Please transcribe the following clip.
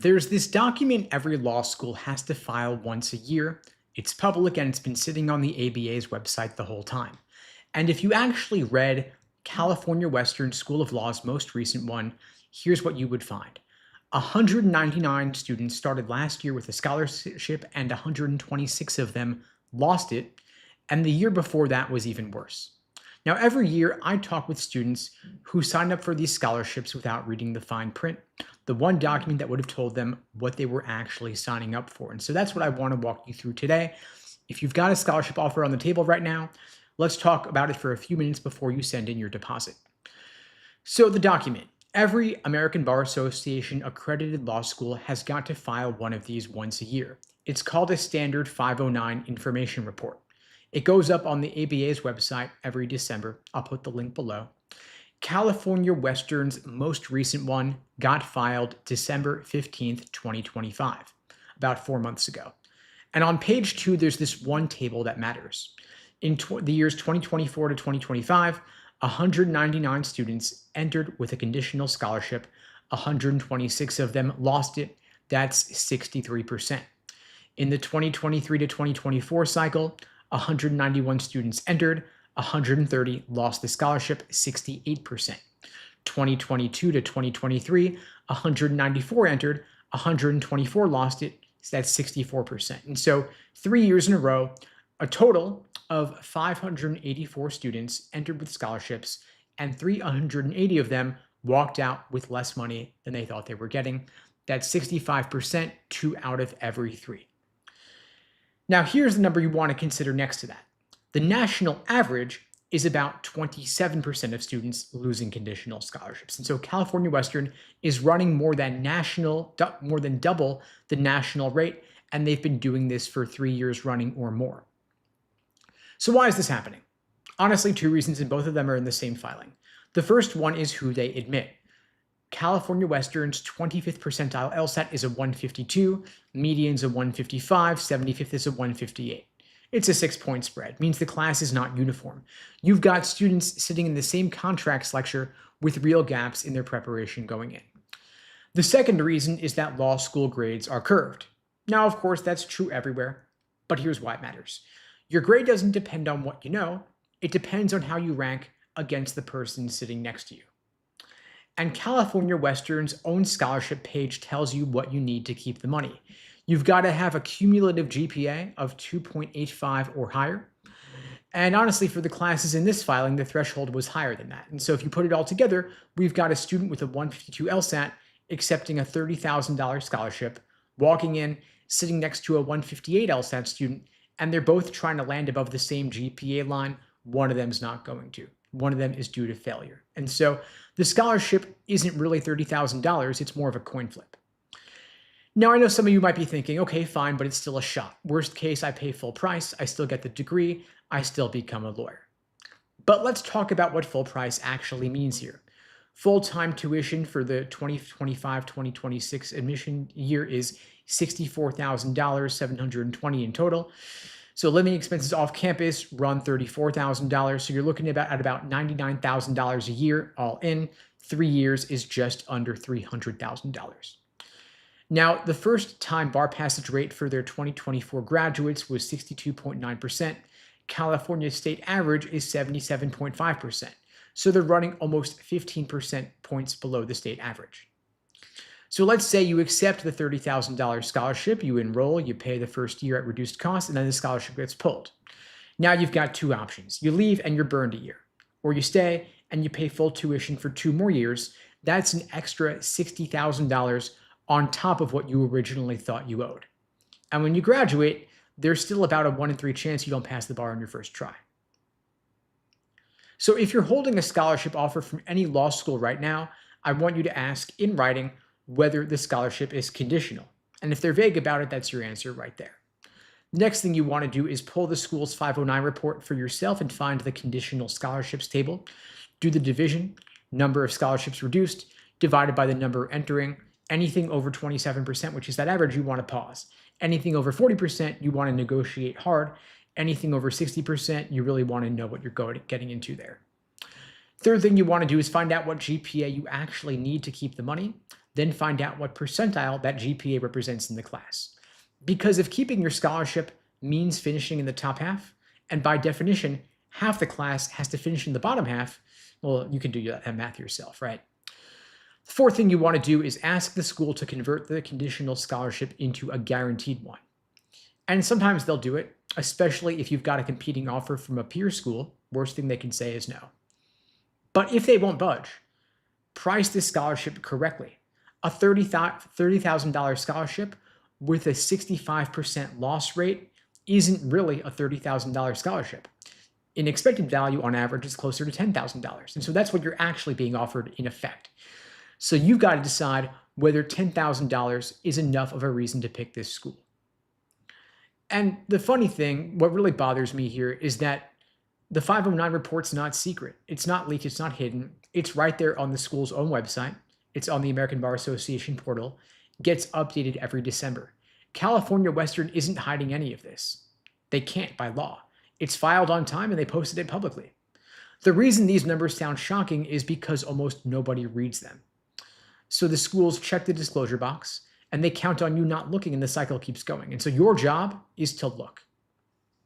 There's this document every law school has to file once a year. It's public and it's been sitting on the ABA's website the whole time. And if you actually read California Western School of Law's most recent one, here's what you would find. 199 students started last year with a scholarship and 126 of them lost it. And the year before that was even worse. Now, every year I talk with students who signed up for these scholarships without reading the fine print, the one document that would have told them what they were actually signing up for. And so that's what I want to walk you through today. If you've got a scholarship offer on the table right now, let's talk about it for a few minutes before you send in your deposit. So the document. Every American Bar Association accredited law school has got to file one of these once a year. It's called a Standard 509 Information Report. It goes up on the ABA's website every December. I'll put the link below. California Western's most recent one got filed December 15th, 2025, about 4 months ago. And on page 2, there's this one table that matters. In the years 2024 to 2025, 199 students entered with a conditional scholarship. 126 of them lost it. That's 63%. In the 2023 to 2024 cycle, 191 students entered, 130 lost the scholarship, 68%. 2022 to 2023, 194 entered, 124 lost it, so that's 64%. And so 3 years in a row, a total of 584 students entered with scholarships, and 380 of them walked out with less money than they thought they were getting. That's 65%, 2 out of every 3. Now, here's the number you want to consider next to that. The national average is about 27% of students losing conditional scholarships. And so California Western is running more than double the national rate, and they've been doing this for 3 years running or more. So why is this happening? Honestly, 2 reasons, and both of them are in the same filing. The first one is who they admit. California Western's 25th percentile LSAT is a 152, median's a 155, 75th is a 158. It's a 6-point spread, means the class is not uniform. You've got students sitting in the same contracts lecture with real gaps in their preparation going in. The second reason is that law school grades are curved. Now, of course, that's true everywhere, but here's why it matters. Your grade doesn't depend on what you know, it depends on how you rank against the person sitting next to you. And California Western's own scholarship page tells you what you need to keep the money. You've got to have a cumulative GPA of 2.85 or higher. And honestly, for the classes in this filing, the threshold was higher than that. And so if you put it all together, we've got a student with a 152 LSAT accepting a $30,000 scholarship, walking in, sitting next to a 158 LSAT student, and they're both trying to land above the same GPA line. One of them's not going to. One of them is due to failure. And so the scholarship isn't really $30,000, it's more of a coin flip. Now, I know some of you might be thinking, okay, fine, but it's still a shot. Worst case, I pay full price, I still get the degree, I still become a lawyer. But let's talk about what full price actually means here. Full-time tuition for the 2025-2026 admission year is $64,000, $720 in total. So living expenses off campus run $34,000. So you're looking at about $99,000 a year all in. 3 years is just under $300,000. Now, the first time bar passage rate for their 2024 graduates was 62.9%. California state average is 77.5%. So they're running almost 15% points below the state average. So let's say you accept the $30,000 scholarship, you enroll, you pay the first year at reduced cost, and then the scholarship gets pulled. Now you've got 2 options. You leave and you're burned a year, or you stay and you pay full tuition for 2 more years. That's an extra $60,000 on top of what you originally thought you owed. And when you graduate, there's still about a 1 in 3 chance you don't pass the bar on your first try. So if you're holding a scholarship offer from any law school right now, I want you to ask in writing whether the scholarship is conditional. And if they're vague about it, that's your answer right there. The next thing you want to do is pull the school's 509 report for yourself and find the conditional scholarships table. Do the division, number of scholarships reduced, divided by the number entering. Anything over 27%, which is that average, you want to pause. Anything over 40%, you want to negotiate hard. Anything over 60%, you really want to know what you're getting into there. Third thing you want to do is find out what GPA you actually need to keep the money. then find out what percentile that GPA represents in the class. Because if keeping your scholarship means finishing in the top half, and by definition, half the class has to finish in the bottom half, well, you can do that math yourself, right? The fourth thing you want to do is ask the school to convert the conditional scholarship into a guaranteed one. And sometimes they'll do it, especially if you've got a competing offer from a peer school. Worst thing they can say is no. But if they won't budge, price this scholarship correctly. A $30,000 scholarship with a 65% loss rate isn't really a $30,000 scholarship. In expected value, on average, is closer to $10,000. And so that's what you're actually being offered in effect. So you've got to decide whether $10,000 is enough of a reason to pick this school. And the funny thing, what really bothers me here is that the 509 report's not secret. It's not leaked. It's not hidden. It's right there on the school's own website. It's on the American Bar Association portal. Gets updated every December. California Western isn't hiding any of this. They can't by law. It's filed on time and they posted it publicly. The reason these numbers sound shocking is because almost nobody reads them. So the schools check the disclosure box and they count on you not looking and the cycle keeps going. And so your job is to look.